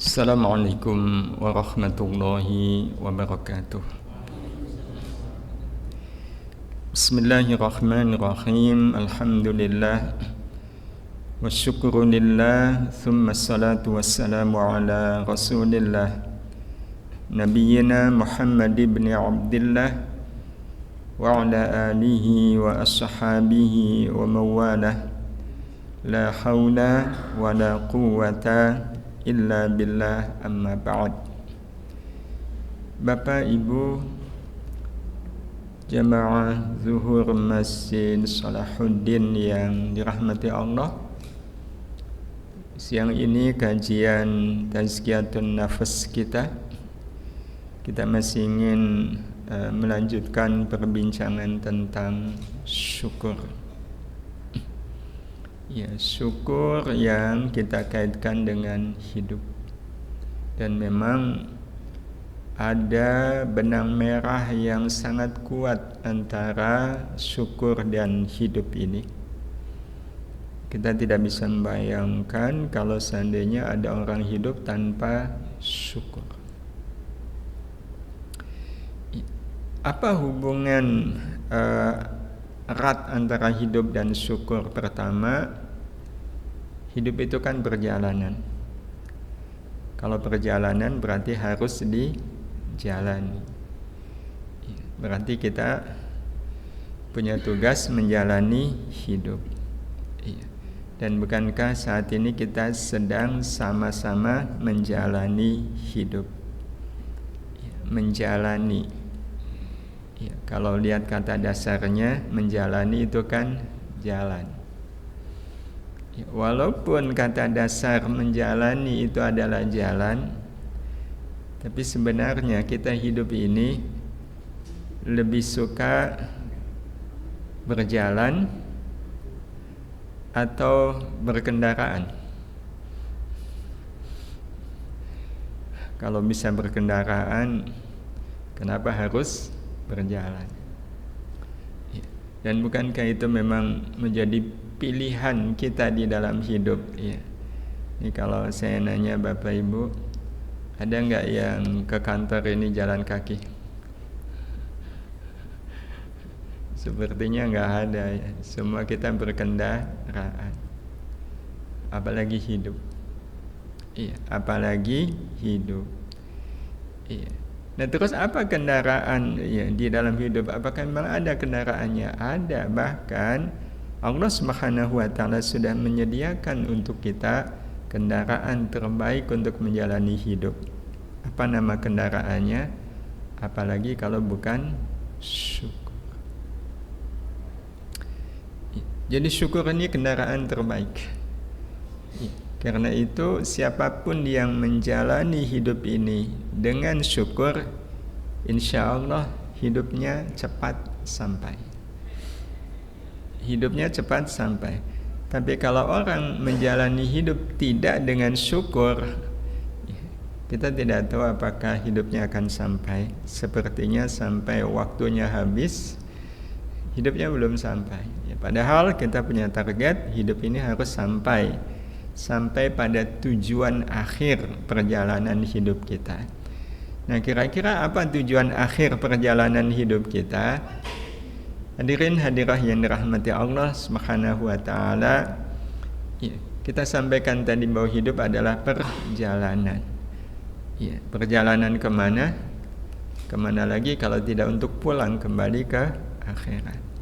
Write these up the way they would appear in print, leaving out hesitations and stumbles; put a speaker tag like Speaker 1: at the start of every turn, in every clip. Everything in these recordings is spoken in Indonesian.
Speaker 1: Assalamualaikum warahmatullahi wabarakatuh. Bismillahirrahmanirrahim. Alhamdulillah wasyukru lillah, thumma salatu wassalamu ala rasulillah Nabiyyina Muhammad ibn Abdillah wa ala alihi wa ashabihi wa mawalah. La hawla wa la quwwata illa billah, amma ba'd. Bapak Ibu jamaah zuhur Masjid Salahuddin yang dirahmati Allah, siang ini kajian tazkiyatun nafas kita masih ingin melanjutkan perbincangan tentang syukur. Ya, syukur yang kita kaitkan dengan hidup. Dan memang ada benang merah yang sangat kuat antara syukur dan hidup ini. Kita tidak bisa membayangkan kalau seandainya ada orang hidup tanpa syukur. Apa hubungan erat antara hidup dan syukur? Pertama, hidup itu kan perjalanan. Kalau perjalanan berarti harus dijalani. Berarti kita punya tugas menjalani hidup. Dan bukankah saat ini kita sedang sama-sama menjalani hidup? Menjalani. Kalau lihat kata dasarnya, menjalani itu kan jalan. Walaupun kata dasar menjalani itu adalah jalan, tapi sebenarnya kita hidup ini lebih suka berjalan atau berkendaraan. Kalau bisa berkendaraan, kenapa harus berjalan? Dan bukankah itu memang menjadi pilihan kita di dalam hidup? Ini kalau saya nanya Bapak Ibu, ada nggak yang ke kantor ini jalan kaki? Sepertinya nggak ada ya. Semua kita berkendaraan. Apalagi hidup. Apalagi hidup. Nah, terus apa kendaraan di dalam hidup? Apakah memang ada kendaraannya? Ada. Bahkan Allah Subhanahu wa taala sudah menyediakan untuk kita kendaraan terbaik untuk menjalani hidup. Apa nama kendaraannya? Apalagi kalau bukan syukur. Jadi syukur ini kendaraan terbaik. Karena itu siapapun yang menjalani hidup ini dengan syukur, insya Allah hidupnya cepat sampai. Hidupnya cepat sampai. Tapi kalau orang menjalani hidup tidak dengan syukur, kita tidak tahu apakah hidupnya akan sampai. Sepertinya sampai waktunya habis, hidupnya belum sampai. Padahal kita punya target, hidup ini harus sampai pada tujuan akhir perjalanan hidup kita. Nah, kira-kira apa tujuan akhir perjalanan hidup kita? Hadirin hadirah yang dirahmati Allah Subhanahu wa taala, kita sampaikan tadi bahwa hidup adalah perjalanan. Perjalanan kemana? Kemana lagi kalau tidak untuk pulang kembali ke akhirat?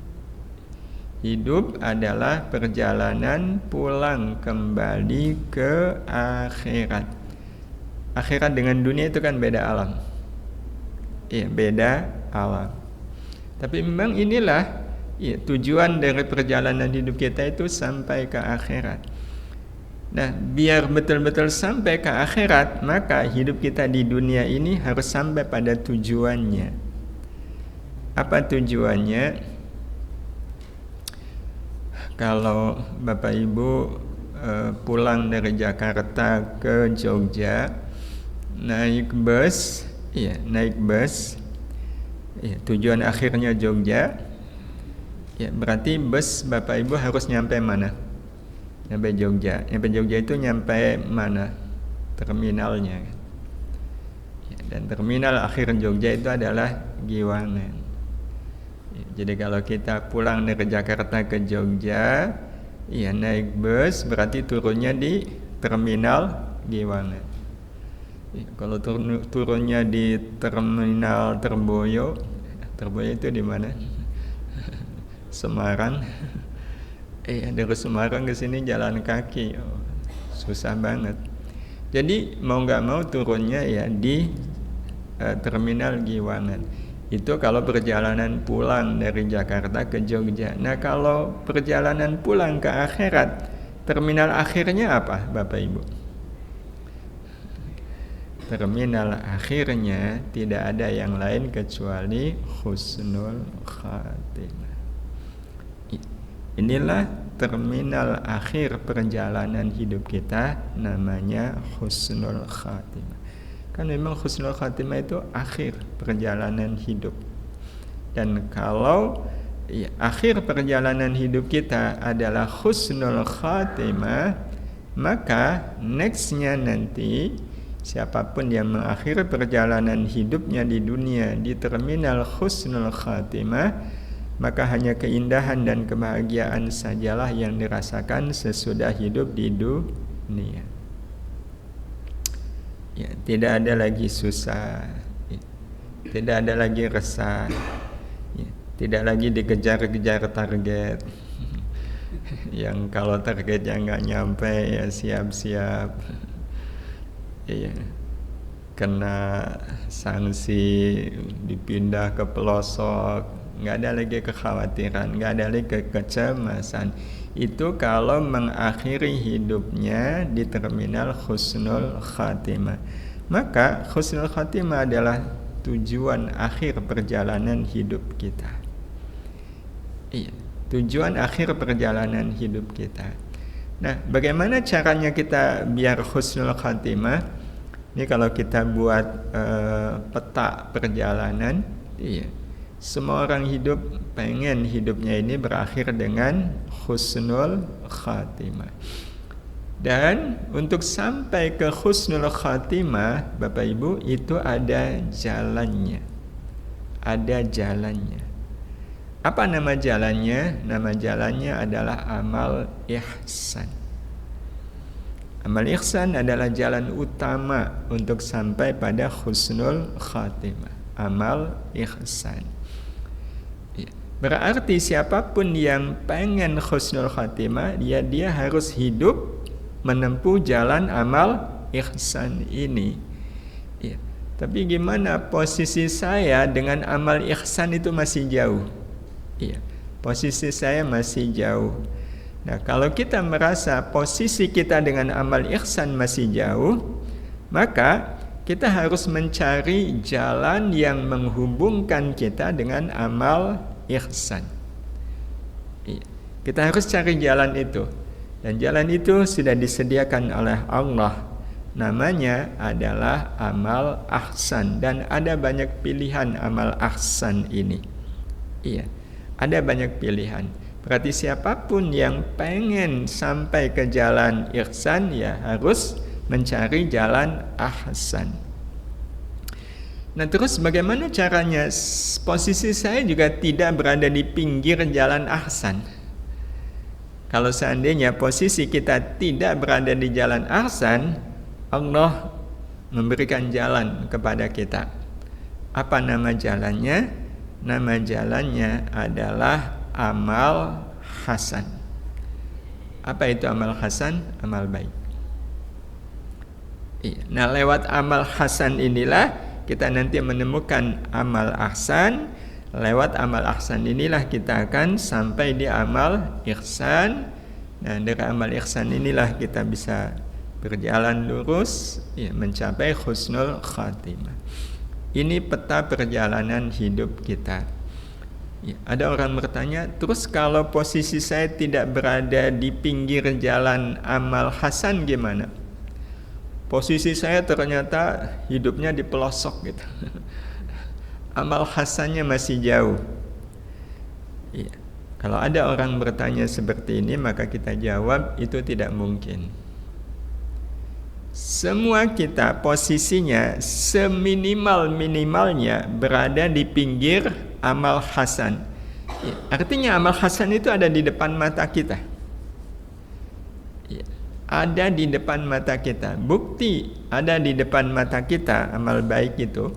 Speaker 1: Hidup adalah perjalanan pulang kembali ke akhirat. Akhirat dengan dunia itu kan beda alam. Beda alam. Tapi memang inilah tujuan dari perjalanan hidup kita itu sampai ke akhirat. Nah, biar betul-betul sampai ke akhirat, maka hidup kita di dunia ini harus sampai pada tujuannya. Apa tujuannya? Kalau Bapak Ibu pulang dari Jakarta ke Jogja naik bus, tujuan akhirnya Jogja, berarti bus Bapak Ibu harus nyampe mana? Nyampe Jogja. Nyampe Jogja itu nyampe mana? terminalnya. Ya, dan terminal akhir Jogja itu adalah Giwangan. Ya, jadi kalau kita pulang dari Jakarta ke Jogja, ya naik bus berarti turunnya di terminal Giwangan. Ya, kalau turunnya di terminal Terboyo itu di mana? Semarang. Dari Semarang ke sini jalan kaki, susah banget. Jadi mau nggak mau turunnya ya di terminal Giwangan. Itu kalau perjalanan pulang dari Jakarta ke Jogja. Nah kalau perjalanan pulang ke akhirat, terminal akhirnya apa Bapak Ibu? Terminal akhirnya tidak ada yang lain kecuali husnul khatimah. Inilah terminal akhir perjalanan hidup kita, namanya husnul khatimah. Kan memang husnul khatimah itu akhir perjalanan hidup. Dan kalau akhir perjalanan hidup kita adalah husnul khatimah, maka nextnya nanti siapapun yang mengakhiri perjalanan hidupnya di dunia di terminal husnul khatimah, maka hanya keindahan dan kebahagiaan sajalah yang dirasakan sesudah hidup di dunia. Ya, tidak ada lagi susah, tidak ada lagi resah, ya, tidak lagi dikejar-kejar target. Yang kalau targetnya nggak nyampe ya siap-siap. Iya, kena sanksi, dipindah ke pelosok, nggak ada lagi kekhawatiran, nggak ada lagi kecemasan. Itu kalau mengakhiri hidupnya di terminal husnul khatimah. Maka husnul khatimah adalah tujuan akhir perjalanan hidup kita. Iya, tujuan akhir perjalanan hidup kita. Nah, bagaimana caranya kita biar husnul khatimah? Ini kalau kita buat peta perjalanan, iya, semua orang hidup pengen hidupnya ini berakhir dengan husnul khatimah. Dan untuk sampai ke husnul khatimah, Bapak Ibu, itu ada jalannya. Ada jalannya. Apa nama jalannya? Nama jalannya adalah amal ihsan. Amal ihsan adalah jalan utama untuk sampai pada husnul khatimah. Amal ihsan. Berarti siapapun yang pengen husnul khatimah, dia harus hidup menempuh jalan amal ihsan ini. Ya. Tapi gimana posisi saya dengan amal ihsan itu masih jauh. Ya. Posisi saya masih jauh. Nah, kalau kita merasa posisi kita dengan amal ihsan masih jauh, maka kita harus mencari jalan yang menghubungkan kita dengan amal ihsan. Kita harus cari jalan itu. Dan jalan itu sudah disediakan oleh Allah. Namanya adalah amal ahsan. Dan ada banyak pilihan amal ahsan ini. Iya, ada banyak pilihan. Berarti siapapun yang pengen sampai ke jalan ihsan, ya harus mencari jalan ahsan. Nah, terus bagaimana caranya? Posisi saya juga tidak berada di pinggir jalan ahsan. Kalau seandainya posisi kita tidak berada di jalan ahsan, Allah memberikan jalan kepada kita. Apa nama jalannya? Nama jalannya adalah amal hasan. Apa itu amal hasan? Amal baik. Nah, lewat amal hasan inilah kita nanti menemukan amal ahsan. Lewat amal ahsan inilah kita akan sampai di amal ihsan. Nah, dari amal ihsan inilah kita bisa berjalan lurus, mencapai husnul khatimah. Ini peta perjalanan hidup kita. Ada orang bertanya, terus kalau posisi saya tidak berada di pinggir jalan amal hasan gimana? Posisi saya ternyata hidupnya di pelosok gitu. Amal hasannya masih jauh. Kalau ada orang bertanya seperti ini, maka kita jawab itu tidak mungkin. semua kita posisinya seminimal-minimalnya berada di pinggir amal hasan. Artinya amal hasan itu ada di depan mata kita. Ada di depan mata kita. Bukti ada di depan mata kita amal baik itu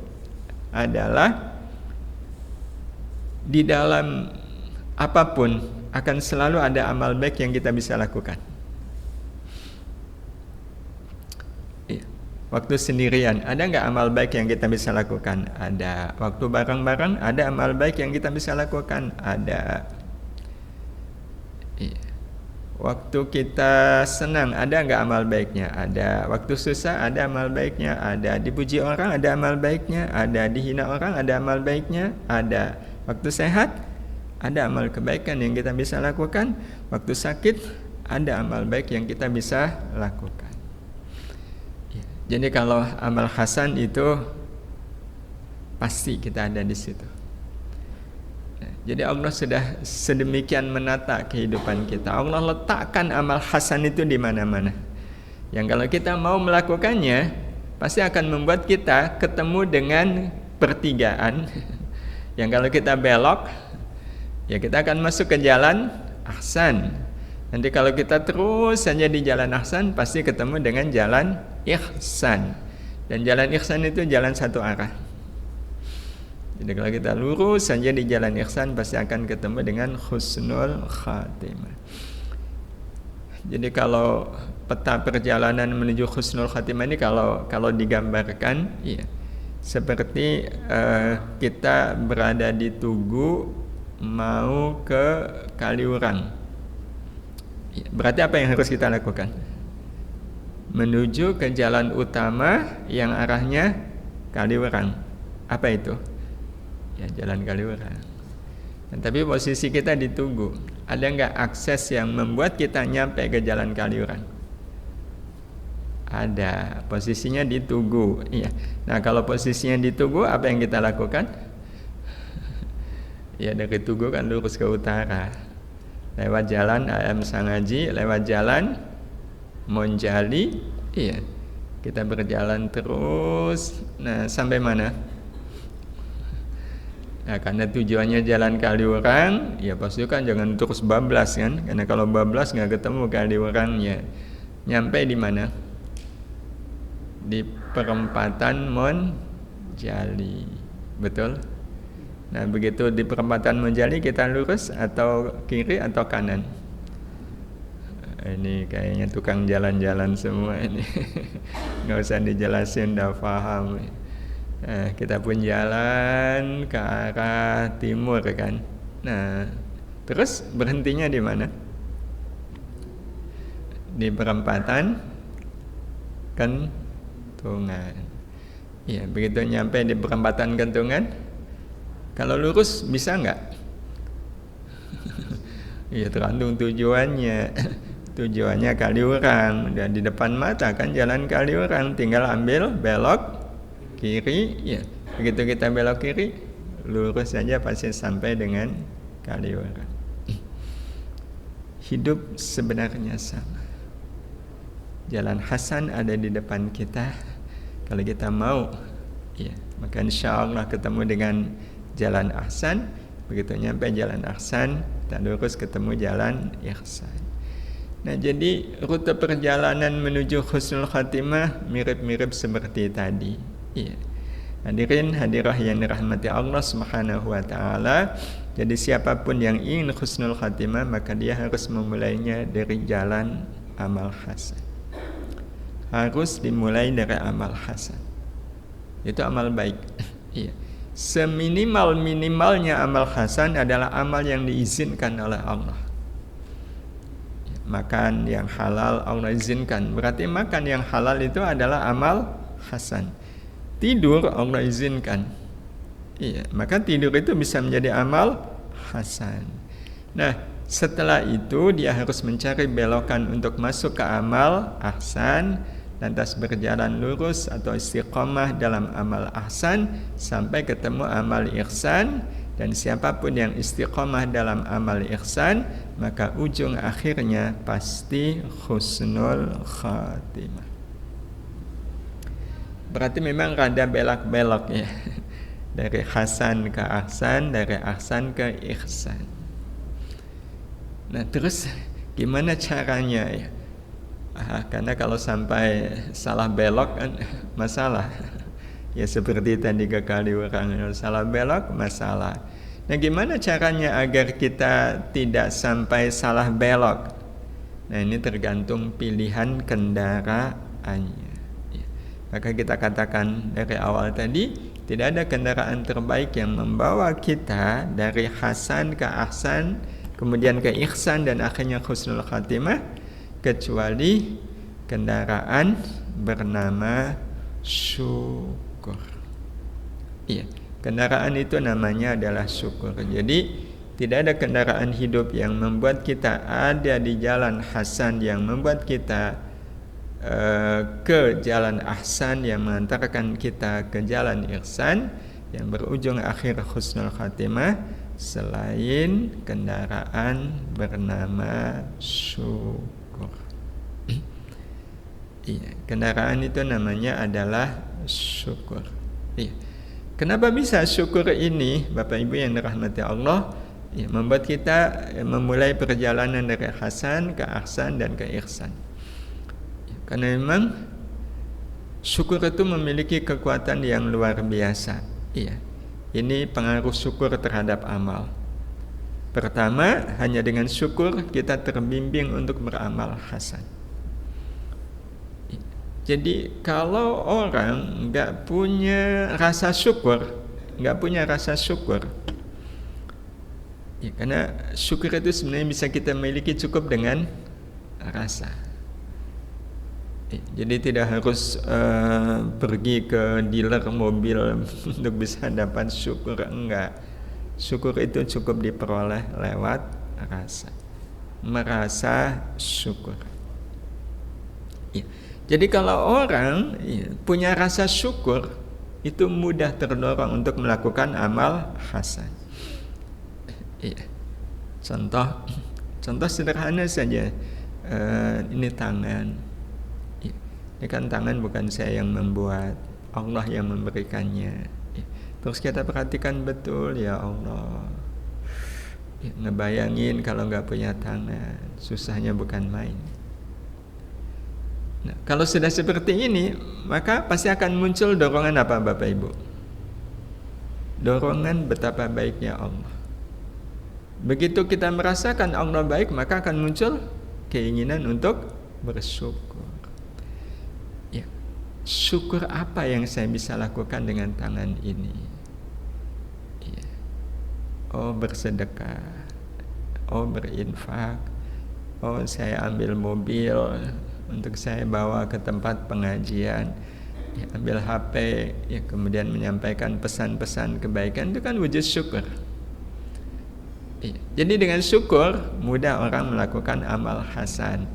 Speaker 1: adalah di dalam apapun akan selalu ada amal baik yang kita bisa lakukan. Waktu sendirian, ada nggak amal baik yang kita bisa lakukan? Ada. Waktu bareng-bareng, ada amal baik yang kita bisa lakukan? Ada. Waktu kita senang, ada nggak amal baiknya? Ada. Waktu susah, ada amal baiknya? Ada. Dipuji orang, ada amal baiknya? Ada. Dihina orang, ada amal baiknya? Ada. Waktu sehat, ada amal kebaikan yang kita bisa lakukan. Waktu sakit, ada amal baik yang kita bisa lakukan. Jadi kalau amal hasan itu pasti kita ada di situ. Jadi Allah sudah sedemikian menata kehidupan kita. Allah letakkan amal hasan itu di mana-mana. Yang kalau kita mau melakukannya, pasti akan membuat kita ketemu dengan pertigaan. Yang kalau kita belok, ya kita akan masuk ke jalan ahsan. Nanti kalau kita terus saja di jalan ahsan, pasti ketemu dengan jalan ihsan. Dan jalan ihsan itu jalan satu arah. Jadi kalau kita lurus saja di jalan ihsan, pasti akan ketemu dengan husnul khatimah. Jadi kalau peta perjalanan menuju husnul khatimah ini kalau digambarkan, ya, seperti kita berada di Tugu mau ke Kaliurang. Berarti apa yang harus kita lakukan? Menuju ke jalan utama yang arahnya Kaliurang. Apa itu? Ya, jalan Kaliurang. Tapi posisi kita di Tugu. Ada nggak akses yang membuat kita nyampe ke jalan Kaliurang? Ada. Posisinya di Tugu. Iya. Nah, kalau posisinya di Tugu, apa yang kita lakukan? Ya, dari Tugu kan lurus ke utara. Lewat jalan AM Sangaji, lewat jalan Monjali, iya. Kita berjalan terus. Nah, sampai mana? Nah, karena tujuannya jalan Kaliurang, ya pasti kan jangan terus bablas kan? Karena kalau bablas nggak ketemu Kaliurangnya. Nyampe di mana? Di perempatan Monjali, betul? Nah, begitu di perempatan Monjali kita lurus atau kiri atau kanan? Ini kayaknya tukang jalan-jalan semua ini. Nggak usah dijelasin, udah paham. Nah, kita pun jalan ke arah timur kan. Nah, terus berhentinya di mana? Di perempatan Kentungan. Iya, begitu nyampe di perempatan Kentungan, kalau lurus bisa nggak? Ya tergantung tujuannya. Tujuannya Kaliurang, dan di depan mata kan jalan Kaliurang, tinggal ambil belok kiri. Ya, begitu kita belok kiri, lurus saja pasti sampai dengan Kaliurang. Hidup sebenarnya sama. Jalan hasan ada di depan kita. Kalau kita mau, ya, maka insya Allah ketemu dengan jalan ahsan. Begitu nyampe jalan ahsan, kita lurus ketemu jalan ihsan. Nah, jadi rute perjalanan menuju husnul khatimah mirip-mirip seperti tadi. Iya. Hadirin hadirah yang dirahmati Allah Subhanahu wa taala. Jadi siapapun yang ingin husnul khatimah, maka dia harus memulainya dari jalan amal hasan. Harus dimulai dari amal hasan. Itu amal baik. Iya. Seminimal-minimalnya amal hasan adalah amal yang diizinkan oleh Allah. Makan yang halal Allah izinkan. Berarti makan yang halal itu adalah amal hasan. Tidur Allah izinkan. Iya, maka tidur itu bisa menjadi amal hasan. Nah, setelah itu dia harus mencari belokan untuk masuk ke amal ahsan, lantas berjalan lurus atau istiqomah dalam amal ahsan sampai ketemu amal ihsan. Dan siapapun yang istiqomah dalam amal ihsan, maka ujung akhirnya pasti husnul khatimah. berarti memang rada belak-belok ya. Dari hasan ke ahsan, dari ahsan ke ihsan. Nah terus gimana caranya ya? Karena kalau sampai salah belok kan masalah. Ya seperti tadi kekali orang salah belok masalah. Nah gimana caranya agar kita tidak sampai salah belok? Nah ini tergantung pilihan kendaraannya. Ya. Maka kita katakan dari awal tadi, tidak ada kendaraan terbaik yang membawa kita dari hasan ke ahsan, kemudian ke ihsan dan akhirnya husnul khatimah, kecuali kendaraan bernama syukur. Iya, kendaraan itu namanya adalah syukur. Jadi tidak ada kendaraan hidup yang membuat kita ada di jalan hasan, yang membuat kita ke jalan ahsan, yang mengantarkan kita ke jalan ihsan, yang berujung akhir husnul khatimah, selain kendaraan bernama syukur. Iya, kendaraan itu namanya adalah syukur. Iya. Kenapa bisa syukur ini, Bapak Ibu yang dirahmati Allah, ya, membuat kita memulai perjalanan dari hasan ke ahsan dan ke ihsan. Ya, karena memang syukur itu memiliki kekuatan yang luar biasa. Iya. Ini pengaruh syukur terhadap amal. Pertama, hanya dengan syukur kita terbimbing untuk beramal hasan. Jadi kalau orang nggak punya rasa syukur, ya, karena syukur itu sebenarnya bisa kita miliki cukup dengan rasa. Jadi tidak harus pergi ke dealer mobil untuk bisa dapat syukur, enggak. Syukur itu cukup diperoleh lewat rasa, merasa syukur. Ya. Jadi kalau orang punya rasa syukur, itu mudah terdorong untuk melakukan amal hasan. Contoh sederhana saja, ini tangan. Ini kan tangan bukan saya yang membuat, Allah yang memberikannya. Terus kita perhatikan betul, ya Allah. Ngebayangin kalau nggak punya tangan, susahnya bukan main. Nah, kalau sudah seperti ini, maka pasti akan muncul dorongan apa Bapak Ibu? Dorongan betapa baiknya Allah. Begitu kita merasakan Allah baik, maka akan muncul keinginan untuk bersyukur. Ya, syukur apa yang saya bisa lakukan dengan tangan ini? Ya. Oh, bersedekah. Oh, berinfak. Oh, saya ambil mobil untuk saya bawa ke tempat pengajian, ya, ambil HP, ya, kemudian menyampaikan pesan-pesan kebaikan, itu kan wujud syukur. Ya, jadi dengan syukur mudah orang melakukan amal hasan.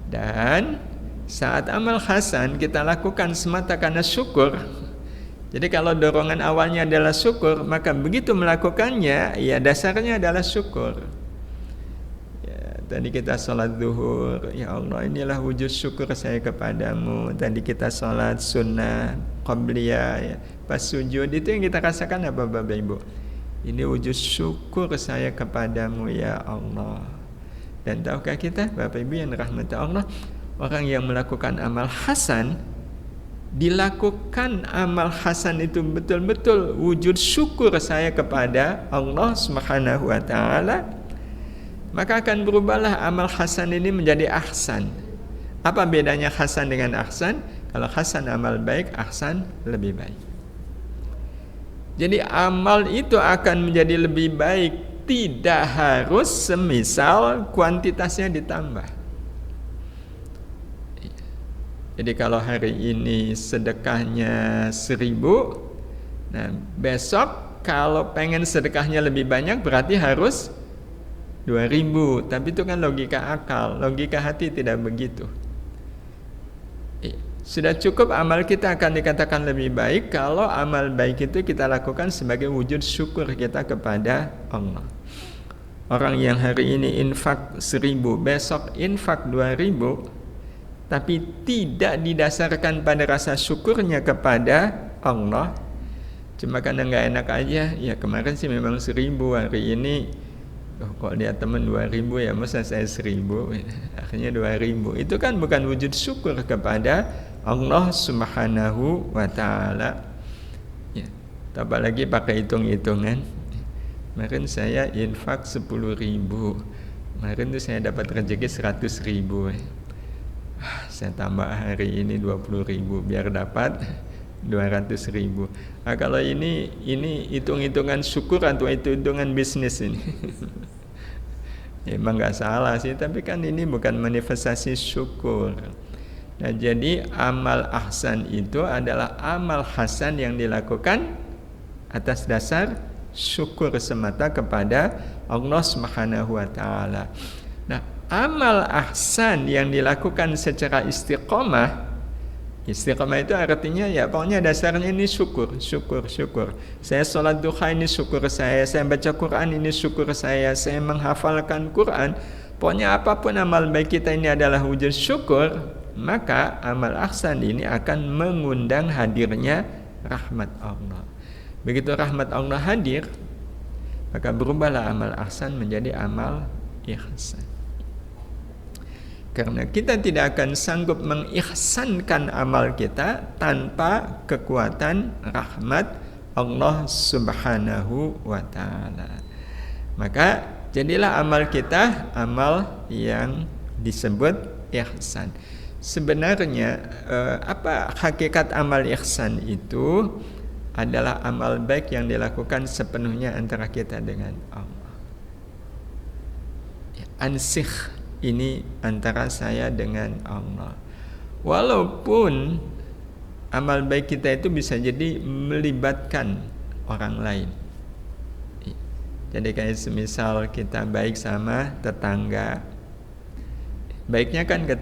Speaker 1: Dan saat amal hasan kita lakukan semata karena syukur. Jadi kalau dorongan awalnya adalah syukur, maka begitu melakukannya, ya dasarnya adalah syukur. Tadi kita sholat zuhur, ya Allah inilah wujud syukur saya kepadamu. Tadi kita sholat sunnah qabliyah, ya. Pas sujud itu yang kita rasakan apa Bapak Ibu? Ini wujud syukur saya kepadamu ya Allah. Dan tahukah kita Bapak Ibu yang dirahmati Allah, orang yang melakukan amal hasan, dilakukan amal hasan itu betul-betul wujud syukur saya kepada Allah Subhanahu wa ta'ala, maka akan berubahlah amal hasan ini menjadi ahsan. Apa bedanya hasan dengan ahsan? Kalau hasan amal baik, ahsan lebih baik. Jadi amal itu akan menjadi lebih baik, tidak harus semisal kuantitasnya ditambah. Jadi kalau hari ini sedekahnya 1.000, nah besok kalau pengen sedekahnya lebih banyak berarti harus 2.000, tapi itu kan logika akal, logika hati tidak begitu. Sudah cukup amal kita akan dikatakan lebih baik kalau amal baik itu kita lakukan sebagai wujud syukur kita kepada Allah. Orang yang hari ini infak 1.000, besok infak 2.000, tapi tidak didasarkan pada rasa syukurnya kepada Allah, cuma karena nggak enak aja, ya kemarin sih memang 1.000, hari ini kok lihat teman 2.000 ya masa saya 1.000, akhirnya 2.000. Itu kan bukan wujud syukur kepada Allah Subhanahu wa Ta'ala. Ya, apalagi pakai hitung-hitungan. Kemarin saya infak 10.000, kemarin tuh saya dapat rezeki 100.000. Saya tambah hari ini 20.000 biar dapat 200.000. Nah, kalau ini hitung-hitungan syukur atau hitung-hitungan bisnis ini? Emang nggak salah sih, tapi kan ini bukan manifestasi syukur. Nah, jadi amal ahsan itu adalah amal hasan yang dilakukan atas dasar syukur semata kepada Allah Subhanahu wa Ta'ala. Nah, amal ahsan yang dilakukan secara istiqomah itu artinya ya pokoknya dasarnya ini syukur. Saya sholat duha ini syukur saya baca Quran ini syukur saya menghafalkan Quran. Pokoknya apapun amal baik kita ini adalah wujud syukur, maka amal ahsan ini akan mengundang hadirnya rahmat Allah. Begitu rahmat Allah hadir, maka berubahlah amal ahsan menjadi amal ihsan. Karena kita tidak akan sanggup mengihsankan amal kita tanpa kekuatan rahmat Allah Subhanahu wa Ta'ala. Maka jadilah amal kita amal yang disebut ihsan. Sebenarnya apa hakikat amal ihsan itu? Adalah amal baik yang dilakukan sepenuhnya antara kita dengan Allah. Ansikh ini antara saya dengan Allah. Walaupun amal baik kita itu bisa jadi melibatkan orang lain. Jadi kayak semisal kita baik sama tetangga. Baiknya kan ke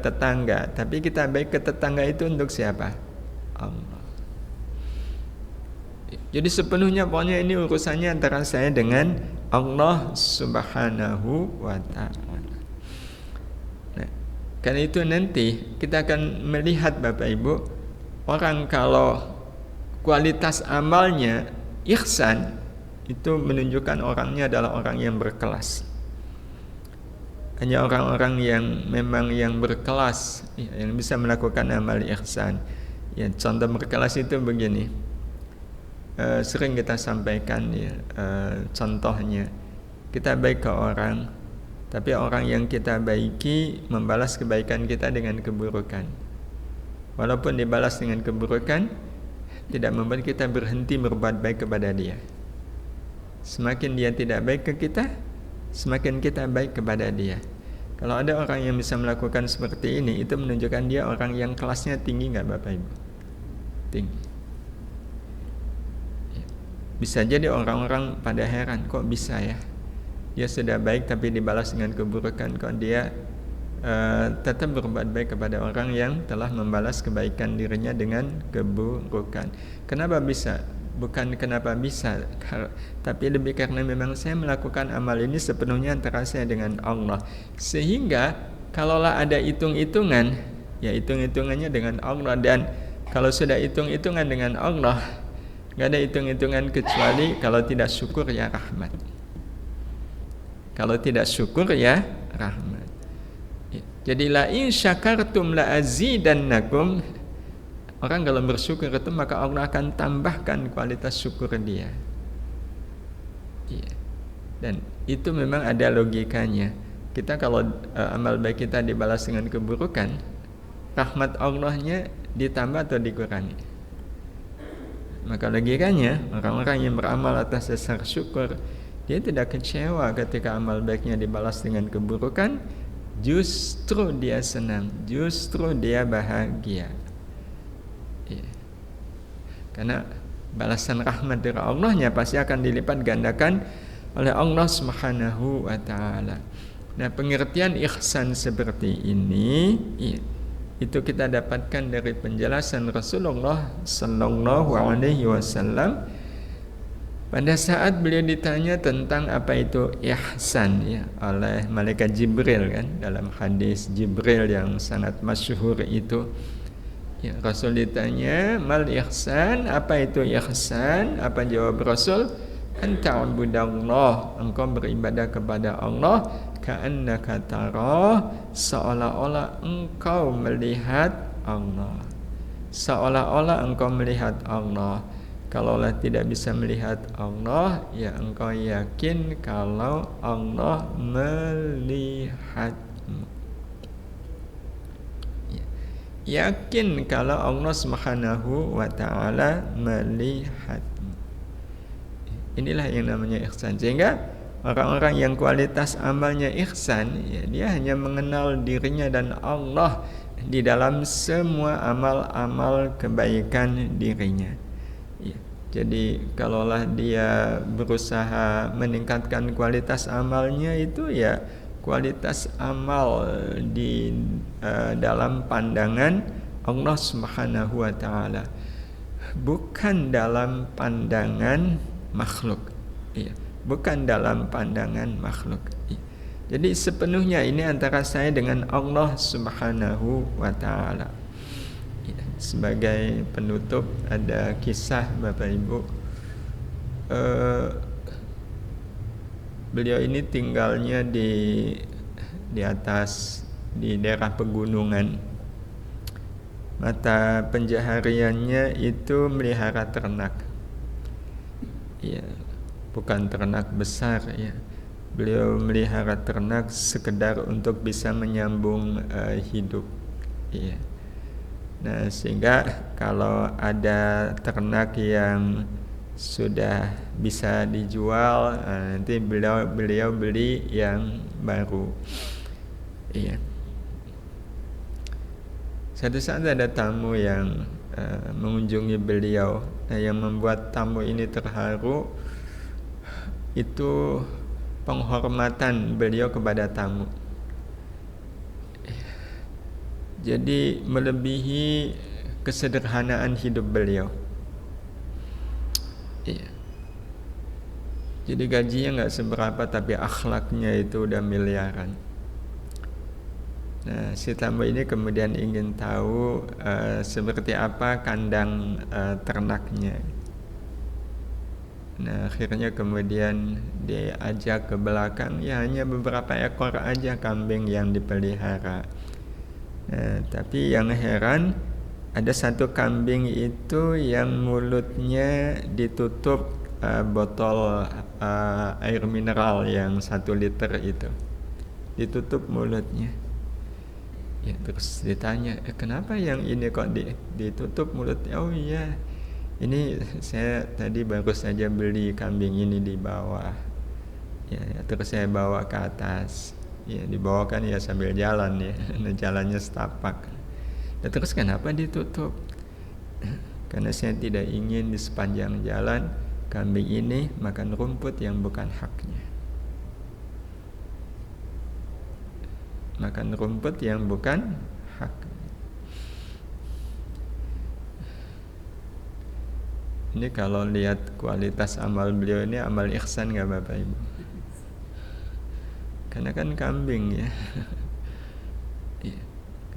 Speaker 1: tetangga, tapi kita baik ke tetangga itu untuk siapa? Allah. Jadi sepenuhnya pokoknya ini urusannya antara saya dengan Allah Subhanahu wa Ta'ala. Nah, karena itu nanti kita akan melihat Bapak Ibu, orang kalau kualitas amalnya ihsan, itu menunjukkan orangnya adalah orang yang berkelas. Hanya orang-orang yang memang yang berkelas yang bisa melakukan amal ihsan. Ya, contoh berkelas itu begini. Sering kita sampaikan ya, contohnya kita baik ke orang, tapi orang yang kita baiki membalas kebaikan kita dengan keburukan. Walaupun dibalas dengan keburukan, tidak membuat kita berhenti berbuat baik kepada dia. Semakin dia tidak baik ke kita, semakin kita baik kepada dia. Kalau ada orang yang bisa melakukan seperti ini, itu menunjukkan dia orang yang kelasnya tinggi nggak Bapak Ibu? Tinggi. Bisa jadi orang-orang pada heran, kok bisa ya? Dia sudah baik tapi dibalas dengan keburukan, kok dia tetap berbuat baik kepada orang yang telah membalas kebaikan dirinya dengan keburukan. Kenapa bisa? Bukan kenapa bisa, tapi lebih karena memang saya melakukan amal ini sepenuhnya antara saya dengan Allah. Sehingga kalaulah ada hitung-hitungan, ya hitung-hitungannya dengan Allah. Dan kalau sudah hitung-hitungan dengan Allah, gak ada hitung-hitungan kecuali kalau tidak syukur ya rahmat. Kalau tidak syukur ya rahmat. Jadi la in syakartum la azidannakum. Orang kalau bersyukur itu maka Allah akan tambahkan kualitas syukur dia. Dan itu memang ada logikanya. Kita kalau amal baik kita dibalas dengan keburukan, rahmat Allahnya ditambah atau dikurangi? Maka logikanya orang-orang yang beramal atas dasar syukur, dia tidak kecewa ketika amal baiknya dibalas dengan keburukan. Justru dia senang, justru dia bahagia. Karena balasan rahmat dari Allahnya pasti akan dilipat gandakan oleh Allah Subhanahu wa Ta'ala. Nah, pengertian ihsan seperti ini itu kita dapatkan dari penjelasan Rasulullah Sallallahu Alaihi Wasallam Pada saat beliau ditanya tentang apa itu ihsan ya oleh malaikat Jibril kan, dalam hadis Jibril yang sangat masyhur itu, ya, Rasul ditanya mal ihsan, apa itu ihsan? Apa jawab Rasul? Anta'budallah, engkau beribadah kepada Allah ka'annaka tarah, seolah-olah engkau melihat Allah. Seolah-olah engkau melihat Allah. Kalaulah tidak bisa melihat Allah, ya engkau yakin kalau Allah melihatmu. Yakin kalau Allah Subhanahu wa ta'ala melihatmu. Inilah yang namanya ihsan. Sehingga orang-orang yang kualitas amalnya ihsan, ya, dia hanya mengenal dirinya dan Allah di dalam semua amal-amal kebaikan dirinya. Ya, jadi kalaulah dia berusaha meningkatkan kualitas amalnya itu, ya kualitas amal di dalam pandangan Allah Subhanahu wa ta'ala, bukan dalam pandangan makhluk. Iya, bukan dalam pandangan makhluk. Iya. Jadi sepenuhnya ini antara saya dengan Allah Subhanahu wa ta'ala. Ya, sebagai penutup ada kisah Bapak Ibu. Beliau ini tinggalnya di atas, di daerah pegunungan. Mata pencahariannya itu melihara ternak. Ya, bukan ternak besar ya. Beliau melihara ternak sekedar untuk bisa menyambung hidup. Ya. Nah, sehingga kalau ada ternak yang sudah bisa dijual, nanti beliau beli yang baru. Iya. Suatu saat ada tamu yang mengunjungi beliau. Nah, yang membuat tamu ini terharu itu penghormatan beliau kepada tamu. Jadi melebihi kesederhanaan hidup beliau. Iya. Jadi gajinya nggak seberapa, tapi akhlaknya itu udah miliaran. Nah, si tamu ini kemudian ingin tahu seperti apa kandang ternaknya. Nah, akhirnya kemudian diajak ke belakang, ya hanya beberapa ekor aja kambing yang dipelihara. Nah, tapi yang heran, ada satu kambing itu yang mulutnya ditutup botol air mineral yang 1 liter itu, ditutup mulutnya. Ya, terus ditanya, kenapa yang ini kok ditutup mulutnya? Oh iya, ini saya tadi baru saja beli kambing ini di bawah. Ya, terus saya bawa ke atas. Ya, dibawakan ya sambil jalan ya, jalannya setapak. Dan terus kenapa ditutup? Karena saya tidak ingin di sepanjang jalan kambing ini makan rumput yang bukan haknya. Makan rumput yang bukan hak. Ini kalau lihat kualitas amal beliau ini, amal ihsan nggak Bapak Ibu? Karena kan kambing ya.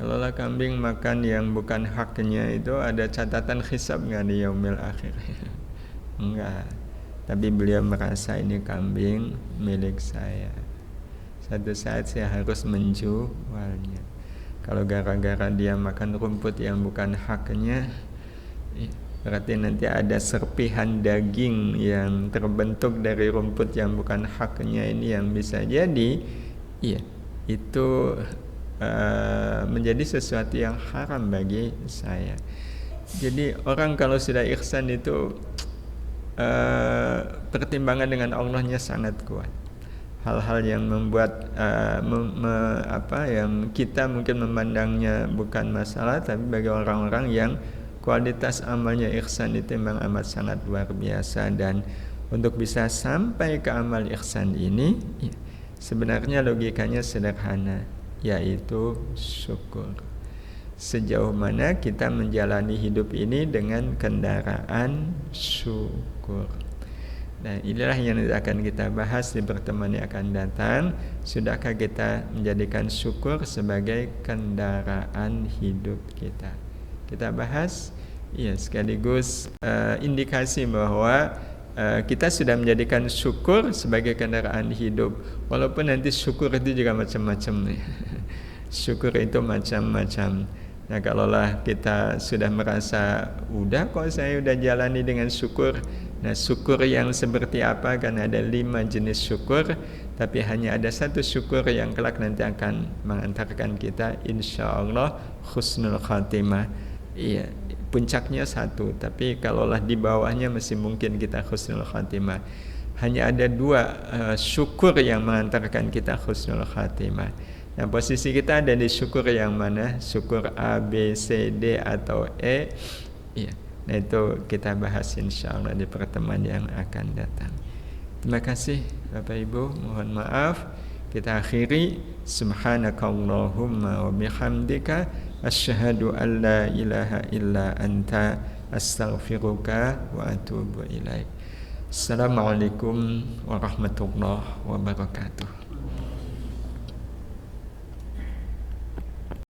Speaker 1: Kalaulah kambing makan yang bukan haknya, itu ada catatan hisab nggak di yaumil akhir? Enggak. Tapi beliau merasa ini kambing milik saya. Satu saat saya harus menjualnya. Kalau gara-gara dia makan rumput yang bukan haknya, berarti nanti ada serpihan daging yang terbentuk dari rumput yang bukan haknya ini yang bisa jadi, ya itu menjadi sesuatu yang haram bagi saya. Jadi orang kalau sudah ihsan itu pertimbangan dengan Allahnya sangat kuat. Hal-hal yang membuat yang kita mungkin memandangnya bukan masalah, tapi bagi orang-orang yang kualitas amalnya ihsan itu memang amat sangat luar biasa. Dan untuk bisa sampai ke amal ihsan ini, ya, sebenarnya logikanya sederhana, yaitu syukur. Sejauh mana kita menjalani hidup ini dengan kendaraan syukur. Dan inilah yang akan kita bahas di pertemuan yang akan datang. Sudahkah kita menjadikan syukur sebagai kendaraan hidup kita? Kita bahas, ya, sekaligus indikasi bahwa kita sudah menjadikan syukur sebagai kendaraan hidup. Walaupun nanti syukur itu juga macam-macam nih. Syukur itu macam-macam. Nah, kalaulah kita sudah merasa udah kok saya udah jalani dengan syukur. Nah, syukur yang seperti apa? Kan ada 5 jenis syukur, tapi hanya ada satu syukur yang kelak nanti akan mengantarkan kita insyaallah husnul khatimah. Iya, puncaknya satu, tapi kalaulah di bawahnya masih mungkin kita husnul khatimah. Hanya ada 2 syukur yang mengantarkan kita husnul khatimah. Nah, posisi kita ada di syukur yang mana? Syukur A, B, C, D atau E? Iya. Nah, itu kita bahas insyaallah di pertemuan yang akan datang. Terima kasih Bapak Ibu, mohon maaf. Kita akhiri, subhanakallahumma wa bihamdika asyhadu an la ilaha illa anta astaghfiruka wa atubu ilaik. Assalamualaikum warahmatullahi wabarakatuh.